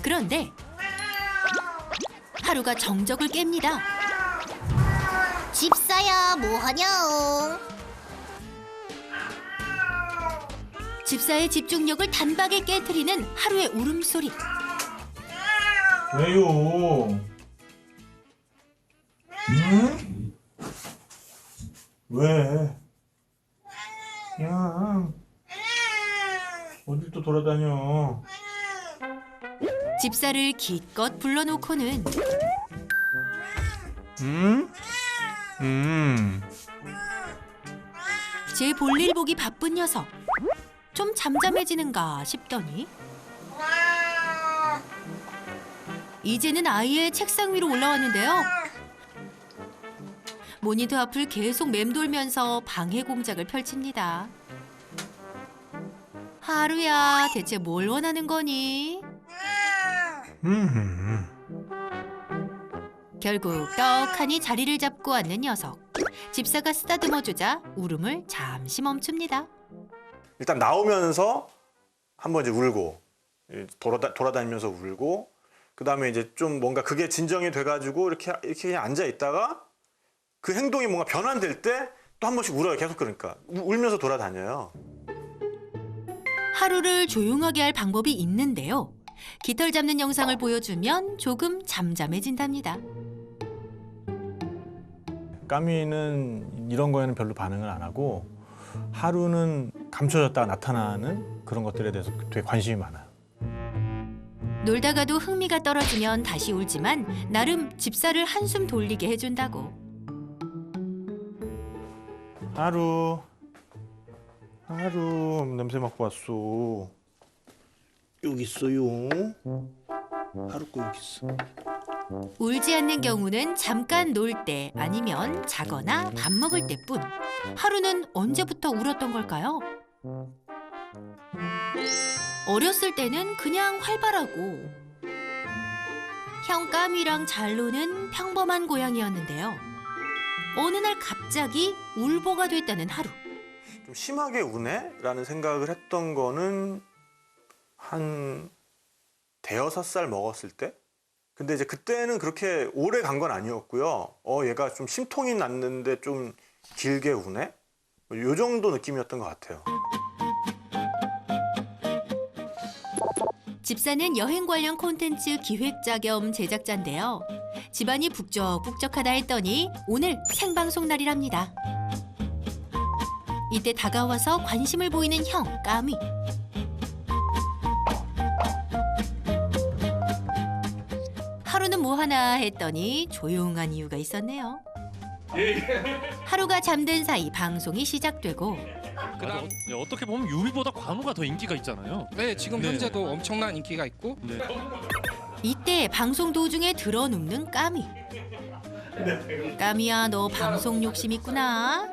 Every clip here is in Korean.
그런데 하루가 정적을 깹니다. 집사야 뭐하냐? 집사의 집중력을 단박에 깨트리는 하루의 울음소리. 왜요? 응? 왜? 야, 어딜 또 돌아다녀? 집사를 기껏 불러놓고는 제 볼일 보기 바쁜 녀석. 좀 잠잠해지는가 싶더니 이제는 아이의 책상 위로 올라왔는데요. 모니터 앞을 계속 맴돌면서 방해 공작을 펼칩니다. 하루야, 대체 뭘 원하는 거니? 결국 떡하니 자리를 잡고 앉는 녀석. 집사가 쓰다듬어주자 울음을 잠시 멈춥니다. 일단 나오면서 한번 이제 울고 돌아다니면서 울고 그다음에 이제 좀 뭔가 그게 진정이 돼가지고 이렇게 그냥 앉아 있다가 그 행동이 뭔가 변환될 때 또 한 번씩 울어요. 계속 그러니까 울면서 돌아다녀요. 하루를 조용하게 할 방법이 있는데요. 깃털 잡는 영상을 보여주면 조금 잠잠해진답니다. 까미는 이런 거에는 별로 반응을 안 하고 하루는 감춰졌다가 나타나는 그런 것들에 대해서 되게 관심이 많아요. 놀다가도 흥미가 떨어지면 다시 울지만 나름 집사를 한숨 돌리게 해준다고. 하루 냄새 맡고 왔어. 여기 있어요. 하루 거 여기 있어. 울지 않는 경우는 잠깐 놀 때 아니면 자거나 밥 먹을 때뿐. 하루는 언제부터 울었던 걸까요? 어렸을 때는 그냥 활발하고 형 까미랑 잘 노는 평범한 고양이였는데요. 어느 날 갑자기 울보가 됐다는 하루. 좀 심하게 우네? 라는 생각을 했던 거는 한 대여섯 살 먹었을 때? 근데 이제 그때는 그렇게 오래 간 건 아니었고요. 얘가 좀 심통이 났는데 좀 길게 우네? 요 정도 느낌이었던 것 같아요. 집사는 여행 관련 콘텐츠 기획자 겸 제작자인데요. 집안이 북적북적하다 했더니 오늘 생방송 날이랍니다. 이때 다가와서 관심을 보이는 형, 까미. 하루는 뭐 하나 했더니 조용한 이유가 있었네요. 하루가 잠든 사이 방송이 시작되고 그다음 어떻게 보면 유미보다 관우가 더 인기가 있잖아요. 네, 지금 네. 현재도 엄청난 인기가 있고 이때 방송 도중에 들어눕는 까미. 까미야, 너 방송 욕심 있구나.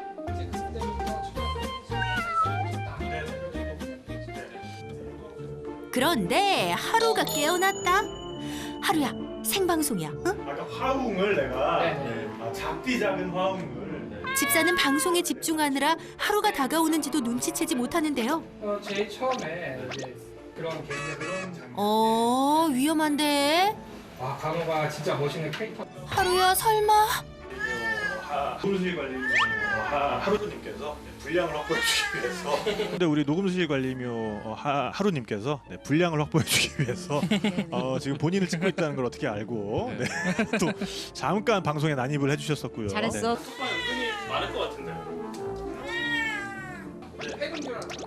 그런데 하루가 깨어났다. 하루야, 생방송이야. 응? 아까 화웅을 내가 작디 작은 화웅을 집사는 방송에 집중하느라 하루가 다가오는지도 눈치채지 못하는데요. 제일 처음에 이제 그런 개인적인 위험한데? 와 강호가 진짜 멋있는 캐릭터. 하루야, 설마? 녹음수실 관리묘 하루님께서 분량을 확보해 주기 위해서 근데 우리 녹음수실 관리묘 하루님께서 분량을 확보해 주기 위해서 지금 본인을 찍고 있다는 걸 어떻게 알고 또 잠깐 방송에 난입을 해주셨었고요. 잘했어.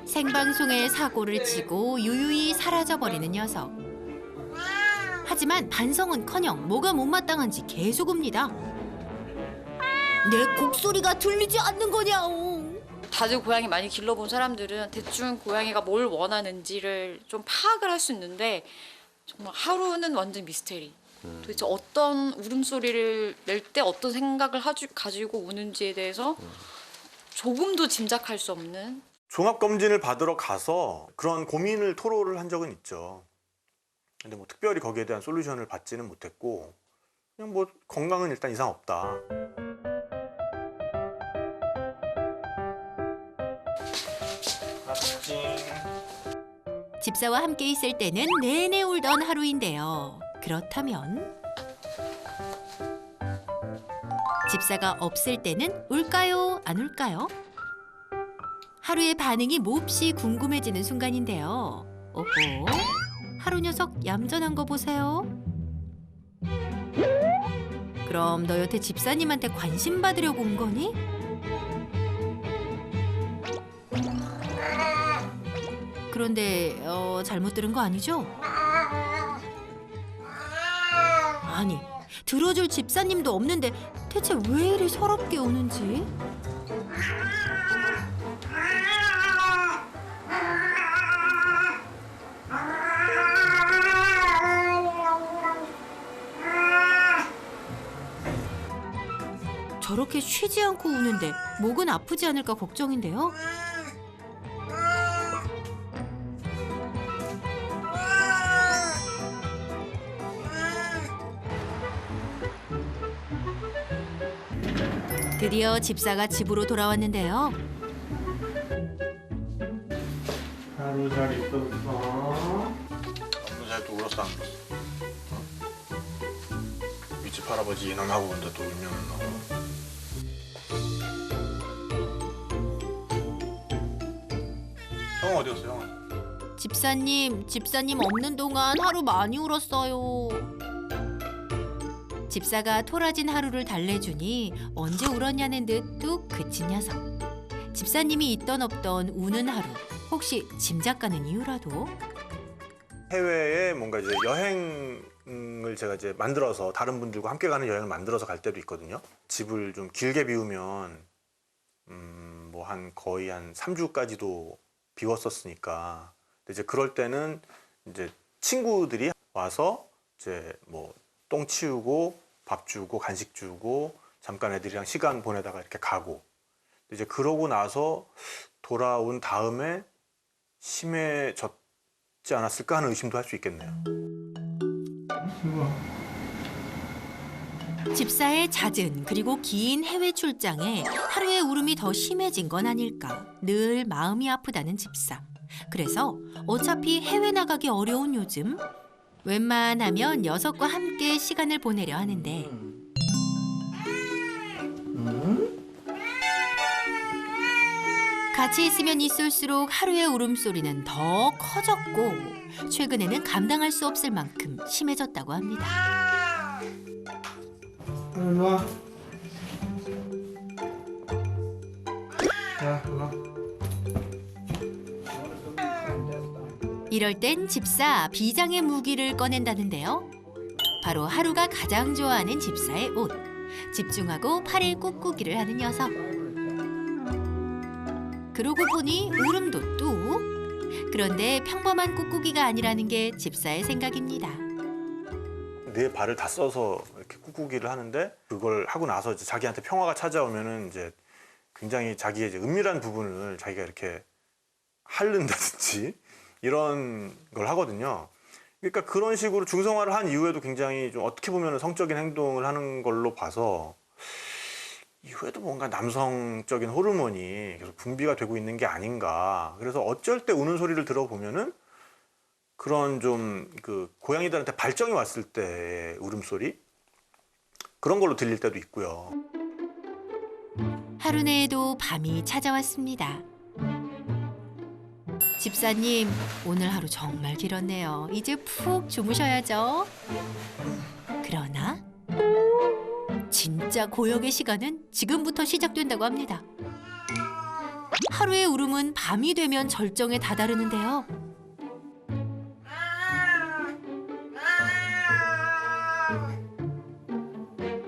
생방송에 사고를 치고 유유히 사라져버리는 녀석. 하지만 반성은커녕 뭐가 못마땅한지 계속 웁니다. 내 곡소리가 들리지 않는 거냐옹. 다들 고양이 많이 길러본 사람들은 대충 고양이가 뭘 원하는지를 좀 파악을 할 수 있는데 정말 하루는 완전 미스테리. 도대체 어떤 울음소리를 낼 때 어떤 생각을 가지고 우는지에 대해서 조금도 짐작할 수 없는. 종합검진을 받으러 가서 그런 고민을 토로를 한 적은 있죠. 근데 뭐 특별히 거기에 대한 솔루션을 받지는 못했고 그냥 뭐 건강은 일단 이상 없다. 집사와 함께 있을 때는 내내 울던 하루인데요. 그렇다면 집사가 없을 때는 울까요? 안 울까요? 하루의 반응이 몹시 궁금해지는 순간인데요. 오호, 하루 녀석 얌전한 거 보세요. 그럼 너 여태 집사님한테 관심 받으려고 온 거니? 그런데 잘못 들은 거 아니죠? 아니, 들어줄 집사님도 없는데 대체 왜 이리 서럽게 우는지? 저렇게 쉬지 않고 우는데 목은 아프지 않을까 걱정인데요. 드디어 집사가 집으로 돌아왔는데요. 하루 잘 있었어. 너무 잘또 울었어 안 울었어? 윗집 할아버지 인원하고 온다 또 울면 너. 형 어디 갔어 형? 집사님 없는 동안 하루 많이 울었어요. 집사가 토라진 하루를 달래주니 언제 울었냐는 듯 뚝 그친 녀석. 집사님이 있던 없던 우는 하루. 혹시 짐작 가는 이유라도? 해외에 뭔가 이제 여행을 제가 이제 만들어서 다른 분들과 함께 가는 여행을 만들어서 갈 때도 있거든요. 집을 좀 길게 비우면 뭐 한 거의 한 3주까지도 비웠었으니까. 근데 이제 그럴 때는 이제 친구들이 와서 이제 뭐 똥 치우고 밥 주고 간식 주고 잠깐 애들이랑 시간 보내다가 이렇게 가고. 이제 그러고 나서 돌아온 다음에 심해졌지 않았을까 하는 의심도 할 수 있겠네요. 집사의 잦은 그리고 긴 해외 출장에 하루의 울음이 더 심해진 건 아닐까. 늘 마음이 아프다는 집사. 그래서 어차피 해외 나가기 어려운 요즘 웬만하면 녀석과 함께 시간을 보내려 하는데 같이 있으면 있을수록 하루의 울음소리는 더 커졌고 최근에는 감당할 수 없을 만큼 심해졌다고 합니다. 일로 와. 자, 일로 와. 이럴 땐 집사 비장의 무기를 꺼낸다는데요. 바로 하루가 가장 좋아하는 집사의 옷. 집중하고 팔을 꾹꾹이를 하는 녀석. 그러고 보니 울음도 뚝. 그런데 평범한 꾹꾹이가 아니라는 게 집사의 생각입니다. 네 발을 다 써서 이렇게 꾹꾹이를 하는데 그걸 하고 나서 이제 자기한테 평화가 찾아오면은 이제 굉장히 자기의 이제 은밀한 부분을 자기가 이렇게 핥는다든지 이런 걸 하거든요. 그러니까 그런 식으로 중성화를 한 이후에도 굉장히 좀 어떻게 보면 성적인 행동을 하는 걸로 봐서 이후에도 뭔가 남성적인 호르몬이 계속 분비가 되고 있는 게 아닌가. 그래서 어쩔 때 우는 소리를 들어보면은 그런 좀 그 고양이들한테 발정이 왔을 때 울음소리 그런 걸로 들릴 때도 있고요. 하루 내에도 밤이 찾아왔습니다. 집사님, 오늘 하루 정말 길었네요. 이제 푹 주무셔야죠. 그러나 진짜 고역의 시간은 지금부터 시작된다고 합니다. 하루의 울음은 밤이 되면 절정에 다다르는데요.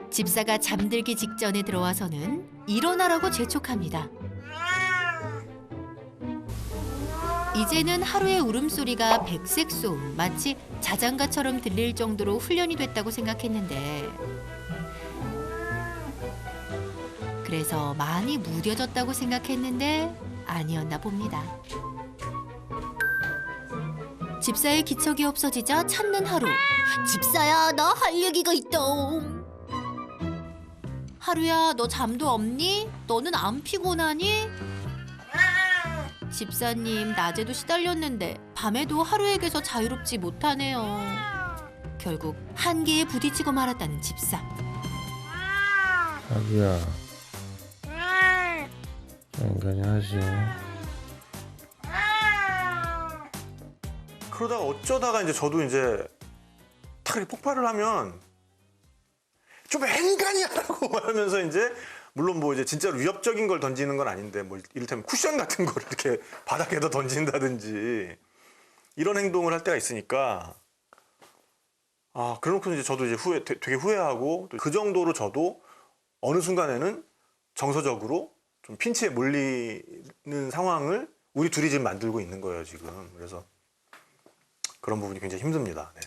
집사가 잠들기 직전에 들어와서는 일어나라고 재촉합니다. 이제는 하루의 울음소리가 백색 소음, 마치 자장가처럼 들릴 정도로 훈련이 됐다고 생각했는데 그래서 많이 무뎌졌다고 생각했는데 아니었나 봅니다. 집사의 기척이 없어지자 찾는 하루. 집사야, 나 할 얘기가 있다. 하루야, 너 잠도 없니? 너는 안 피곤하니? 집사님 낮에도 시달렸는데 밤에도 하루에게서 자유롭지 못하네요. 결국 한계에 부딪히고 말았다는 집사. 자기야, 인간이 하지. 그러다가 어쩌다가 이제 저도 이제 탁 이렇게 폭발을 하면 좀 인간이야라고 말하면서 이제 물론 뭐 이제 진짜로 위협적인 걸 던지는 건 아닌데 뭐 이를테면 쿠션 같은 걸 이렇게 바닥에다 던진다든지 이런 행동을 할 때가 있으니까 그래놓고 이제 저도 이제 되게 후회하고 그 정도로 저도 어느 순간에는 정서적으로 좀 핀치에 몰리는 상황을 우리 둘이 지금 만들고 있는 거예요 지금. 그래서 그런 부분이 굉장히 힘듭니다. 네.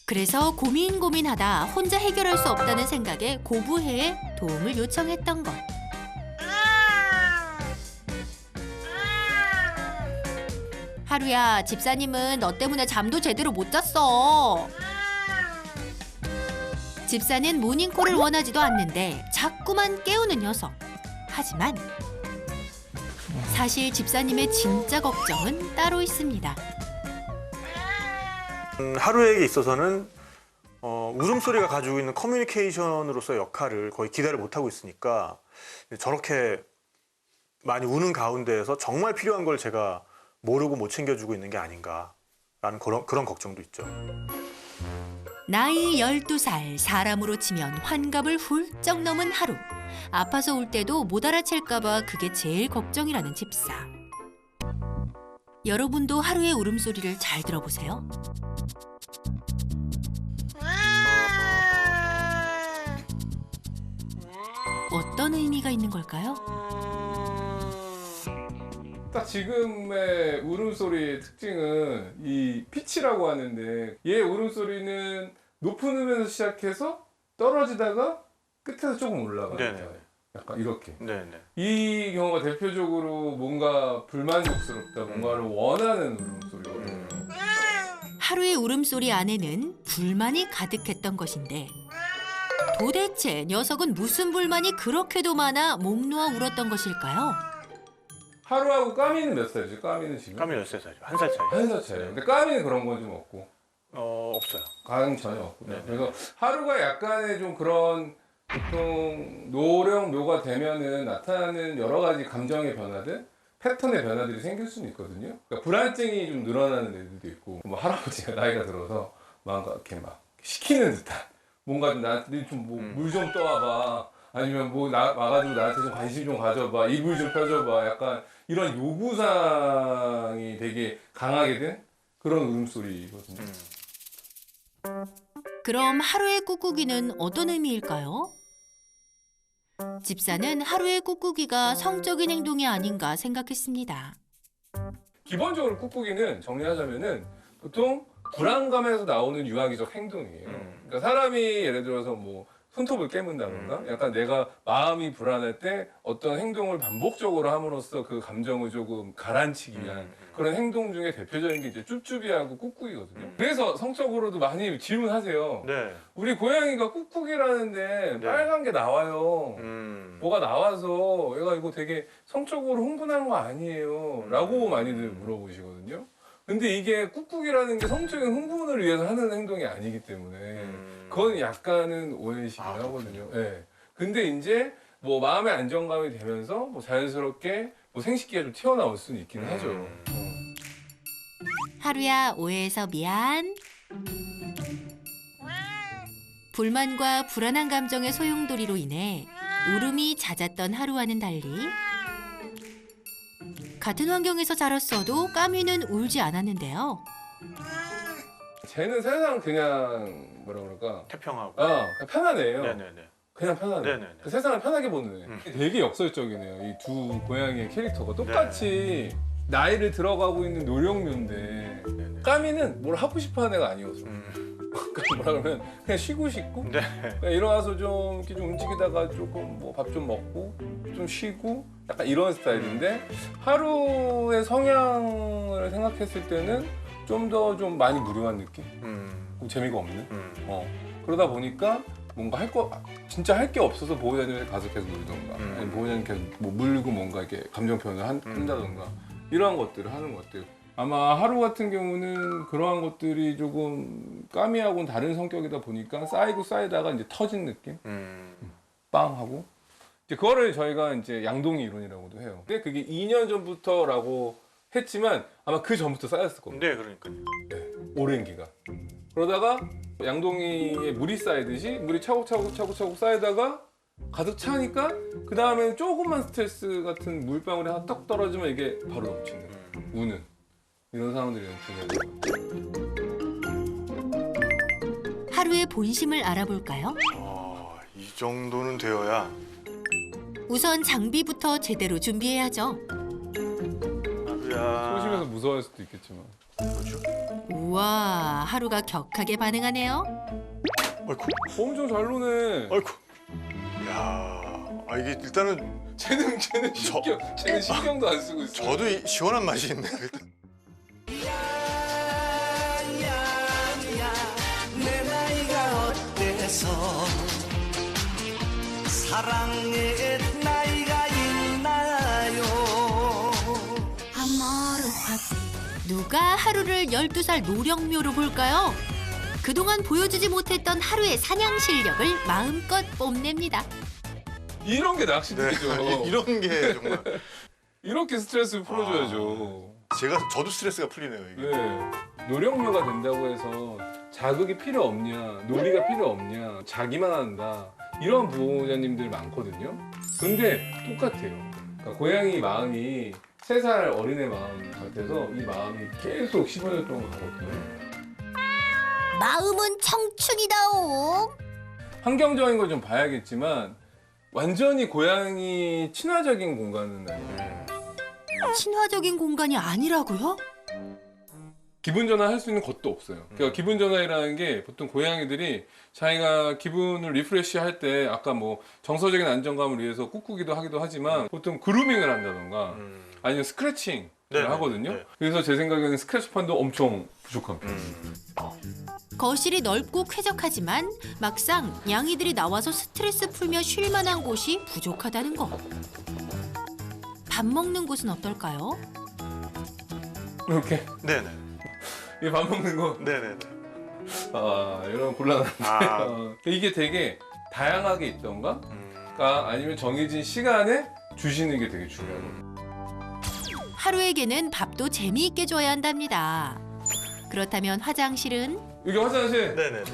그래서 고민하다 혼자 해결할 수 없다는 생각에 고부해에 도움을 요청했던 것. 하루야, 집사님은 너 때문에 잠도 제대로 못 잤어. 집사는 모닝콜을 원하지도 않는데 자꾸만 깨우는 녀석. 하지만 사실 집사님의 진짜 걱정은 따로 있습니다. 하루에게 있어서는 울음소리가 가지고 있는 커뮤니케이션으로서의 역할을 거의 기대를 못하고 있으니까 저렇게 많이 우는 가운데에서 정말 필요한 걸 제가 모르고 못 챙겨주고 있는 게 아닌가라는 그런 걱정도 있죠. 나이 12살, 사람으로 치면 환갑을 훌쩍 넘은 하루. 아파서 울 때도 못 알아챌까 봐 그게 제일 걱정이라는 집사. 여러분도 하루의 울음소리를 잘 들어보세요. 어떤 의미가 있는 걸까요? 딱 지금의 울음소리의 특징은 이 피치라고 하는데 얘 울음소리는 높은 음에서 시작해서 떨어지다가 끝에서 조금 올라가요. 네네. 약간 이렇게. 네네. 이 경우가 대표적으로 뭔가 불만족스럽다, 뭔가를 원하는 울음소리거든요. 하루의 울음소리 안에는 불만이 가득했던 것인데 도대체 녀석은 무슨 불만이 그렇게도 많아 목 놓아 울었던 것일까요? 하루하고 까미는 몇 살이죠? 까미는 지금? 까미 13살이죠. 1살 차이. 한 살 차이요. 근데 까미는 그런 건 좀 없고. 없어요. 가능 전혀 없고요. 네네. 그래서 하루가 약간의 좀 그런 보통 노령묘가 되면은 나타나는 여러 가지 감정의 변화들, 패턴의 변화들이 생길 수는 있거든요. 그러니까 불안증이 좀 늘어나는 애들도 있고, 뭐 할아버지가 나이가 들어서 막 이렇게 막 시키는 듯한 뭔가 좀 나한테 좀 뭐 물 좀 떠와봐, 아니면 뭐 와가지고 나한테 좀 관심 좀 가져봐, 이불 좀 펴줘봐, 약간 이런 요구사항이 되게 강하게 된 그런 울음소리거든요. 그럼 하루의 꾹꾹이는 어떤 의미일까요? 집사는 하루의 꾹꾹이가 성적인 행동이 아닌가 생각했습니다. 기본적으로 꾹꾹이는 정리하자면은 보통 불안감에서 나오는 유아기적 행동이에요. 그러니까 사람이 예를 들어서 뭐 손톱을 깨문다던가 약간 내가 마음이 불안할 때 어떤 행동을 반복적으로 함으로써 그 감정을 조금 가라앉히기 위한 그런 행동 중에 대표적인 게 이제 쭈쭈비하고 꾹꾹이거든요. 그래서 성적으로도 많이 질문하세요. 네. 우리 고양이가 꾹꾹이라는데 네. 빨간 게 나와요. 뭐가 나와서 얘가 이거 되게 성적으로 흥분한 거 아니에요? 라고 많이들 물어보시거든요. 근데 이게 꾹꾹이라는 게 성적인 흥분을 위해서 하는 행동이 아니기 때문에 그건 약간은 오해의식을 하거든요. 네. 근데 이제 뭐 마음의 안정감이 되면서 뭐 자연스럽게 뭐 생식기가 좀 튀어나올 수는 있기는 하죠. 하루야, 오해해서 미안. 불만과 불안한 감정의 소용돌이로 인해 울음이 잦았던 하루와는 달리 같은 환경에서 자랐어도 까미는 울지 않았는데요. 쟤는 세상 그냥 뭐라 그럴까? 태평하고. 그냥 편안해요. 네네네. 그냥 편안해. 네네네. 그 세상을 편하게 보는 애. 되게 역설적이네요. 이 두 고양이의 캐릭터가 똑같이 나이를 들어가고 있는 노령묘인데 네네. 까미는 뭘 하고 싶어하는 애가 아니어서 그러니까 뭐라 그러면 그냥 쉬고 싶고 네. 그냥 일어나서 좀 이렇게 좀 움직이다가 조금 뭐 밥 좀 먹고 좀 쉬고 약간 이런 스타일인데 하루의 성향을 생각했을 때는 좀 더 좀 많이 무료한 느낌? 좀 재미가 없는? 그러다 보니까 뭔가 진짜 할 게 없어서 보호자님한테 가서 계속 놀던가 아니면 보호자님 계속 뭐 물고 뭔가 이렇게 감정 표현을 한다던가 이러한 것들을 하는 것 같아요. 아마 하루 같은 경우는 그러한 것들이 조금 까미하고는 다른 성격이다 보니까 쌓이고 쌓이다가 이제 터진 느낌? 빵 하고 이제 그거를 저희가 이제 양동이 이론이라고도 해요. 근데 그게 2년 전부터라고 했지만 아마 그 전부터 쌓였을 겁니다. 네, 그러니까요. 오랜 기간. 그러다가 양동이에 물이 쌓이듯이 물이 차곡차곡 쌓이다가 가득 차니까 그 다음에 조금만 스트레스 같은 물방울이 하나 떡 떨어지면 이게 바로 넘치는 우는 이런 상황들이 중요해요. 하루의 본심을 알아볼까요? 이 정도는 되어야 우선 장비부터 제대로 준비해야죠. 하루야. 소심해서 무서워할 수도 있겠지만 우와, 하루가 격하게 반응하네요. 아이고, 엄청 잘 노네. 아이고. 야, 이게 일단은 쟤는 신경도 안 쓰고 있어. 저도 시원한 맛이 있네요. 일단. 내 나이가 어때서 사랑의 나이가 있나요? 누가 하루를 12살 노령묘로 볼까요? 그동안 보여주지 못했던 하루의 사냥 실력을 마음껏 뽐냅니다. 이런 게 낚시들이죠. 네, 이런 게 정말 이렇게 스트레스를 풀어줘야죠. 저도 스트레스가 풀리네요, 이게. 네. 노령묘가 된다고 해서 자극이 필요 없냐, 놀이가 필요 없냐, 자기만 한다. 이런 보호자님들 많거든요. 근데 똑같아요. 그러니까 고양이 마음이 3살 어린애 마음 같아서 이 마음이 계속 15년 동안 가거든요. 마음은 청춘이다오. 환경적인 걸 좀 봐야겠지만 완전히 고양이 친화적인 공간은 아니에요. 친화적인 공간이 아니라고요? 기분 전환할 수 있는 것도 없어요. 그러니까 기분 전환이라는 게 보통 고양이들이 자기가 기분을 리프레시 할 때 아까 뭐 정서적인 안정감을 위해서 꾹꾹이도 하기도 하지만 보통 그루밍을 한다던가 아니면 스크래칭을 네네. 하거든요. 네. 그래서 제 생각에는 스크래치판도 엄청 부족합니다. 거실이 넓고 쾌적하지만 막상 양이들이 나와서 스트레스 풀며 쉴 만한 곳이 부족하다는 거. 밥 먹는 곳은 어떨까요? 이렇게 네네. 이 밥 먹는 거 네네네. 이런 곤란한데 아. 이게 되게 다양하게 있던가 아니면 정해진 시간에 주시는 게 되게 중요해요. 하루에게는 밥도 재미있게 줘야 한답니다. 그렇다면 화장실은? 여기 화장실 네네네.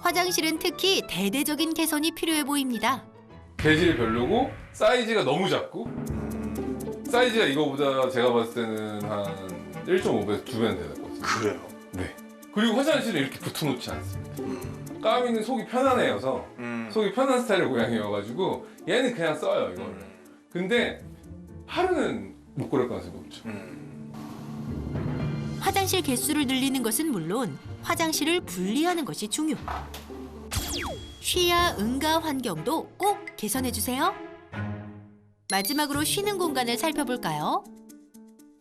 화장실은 특히 대대적인 개선이 필요해 보입니다. 재질이 별로고 사이즈가 너무 작고 사이즈가 이거보다 제가 봤을 때는 한 1.5배에서 2배는 되는 거죠. 그래요. 네. 그리고 화장실을 이렇게 붙어놓지 않습니다. 까미는 속이 편안해여서 속이 편한 스타일의 고양이여가지고 얘는 그냥 써요 이거를. 근데 하루는 못 그럴 가능성이 높죠. 화장실 개수를 늘리는 것은 물론 화장실을 분리하는 것이 중요. 쉬야 응가 환경도 꼭 개선해 주세요. 마지막으로 쉬는 공간을 살펴볼까요?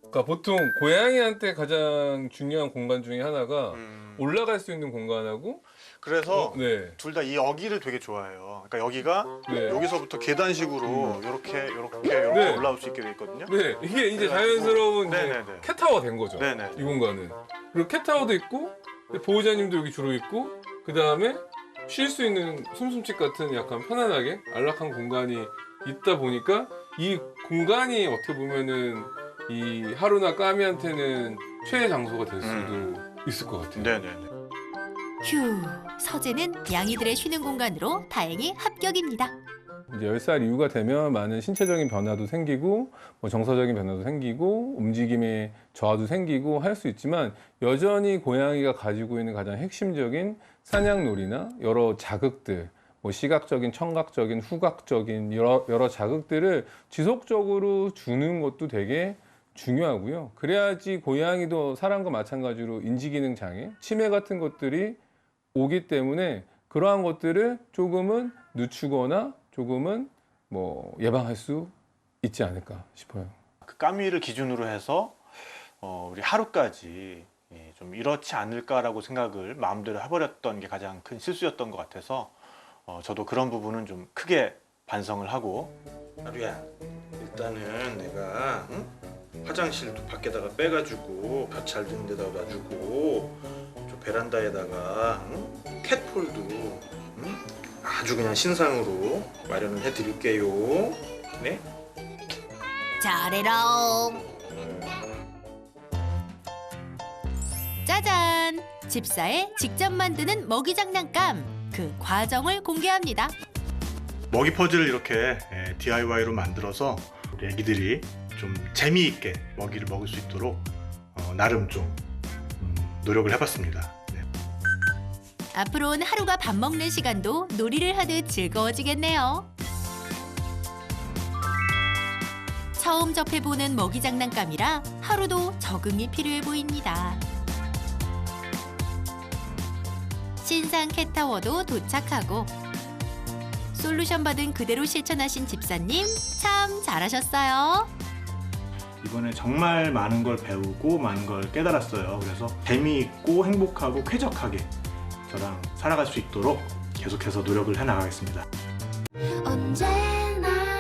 그러니까 보통 고양이한테 가장 중요한 공간 중에 하나가 올라갈 수 있는 공간하고 그래서 네. 둘 다 이 여기를 되게 좋아해요. 그러니까 여기가 네. 여기서부터 계단식으로 이렇게 네. 올라올 수 있게 돼 있거든요. 네, 이게 이제 자연스러운 이제 네네네. 캣타워가 된 거죠. 네네. 이 공간은. 그리고 캣타워도 있고 보호자님도 여기 주로 있고 그 다음에 쉴 수 있는 숨숨집 같은 약간 편안하게 안락한 공간이 있다 보니까 이 공간이 어떻게 보면은 이 하루나 까미한테는 최애 장소가 될 수도 있을 것 같아요. 네네네. 휴, 서재는 양이들의 쉬는 공간으로 다행히 합격입니다. 이제 10살 이후가 되면 많은 신체적인 변화도 생기고 뭐 정서적인 변화도 생기고 움직임의 저하도 생기고 할 수 있지만 여전히 고양이가 가지고 있는 가장 핵심적인 사냥놀이나 여러 자극들 뭐 시각적인, 청각적인, 후각적인 여러 자극들을 지속적으로 주는 것도 되게 중요하고요. 그래야지 고양이도 사람과 마찬가지로 인지기능 장애, 치매 같은 것들이 오기 때문에 그러한 것들을 조금은 늦추거나 조금은 뭐 예방할 수 있지 않을까 싶어요. 그 까미를 기준으로 해서 우리 하루까지 좀 이렇지 않을까라고 생각을 마음대로 해버렸던 게 가장 큰 실수였던 것 같아서 저도 그런 부분은 좀 크게 반성을 하고 하루야 일단은 내가 화장실도 밖에다가 빼가지고 볕 잘 드는 데다가 놔주고 저 베란다에다가 캣폴도 아주 그냥 신상으로 마련을 해드릴게요. 네? 잘해라. 짜잔! 집사의 직접 만드는 먹이 장난감 그 과정을 공개합니다. 먹이 퍼즐을 이렇게 DIY로 만들어서 우리 애기들이 좀 재미있게 먹이를 먹을 수 있도록 나름 좀 노력을 해봤습니다. 네. 앞으로는 하루가 밥 먹는 시간도 놀이를 하듯 즐거워지겠네요. 처음 접해보는 먹이 장난감이라 하루도 적응이 필요해 보입니다. 신상 캣타워도 도착하고 솔루션 받은 그대로 실천하신 집사님 참 잘하셨어요. 이번에 정말 많은 걸 배우고 많은 걸 깨달았어요. 그래서 재미있고 행복하고 쾌적하게 저랑 살아갈 수 있도록 계속해서 노력을 해나가겠습니다. 언제나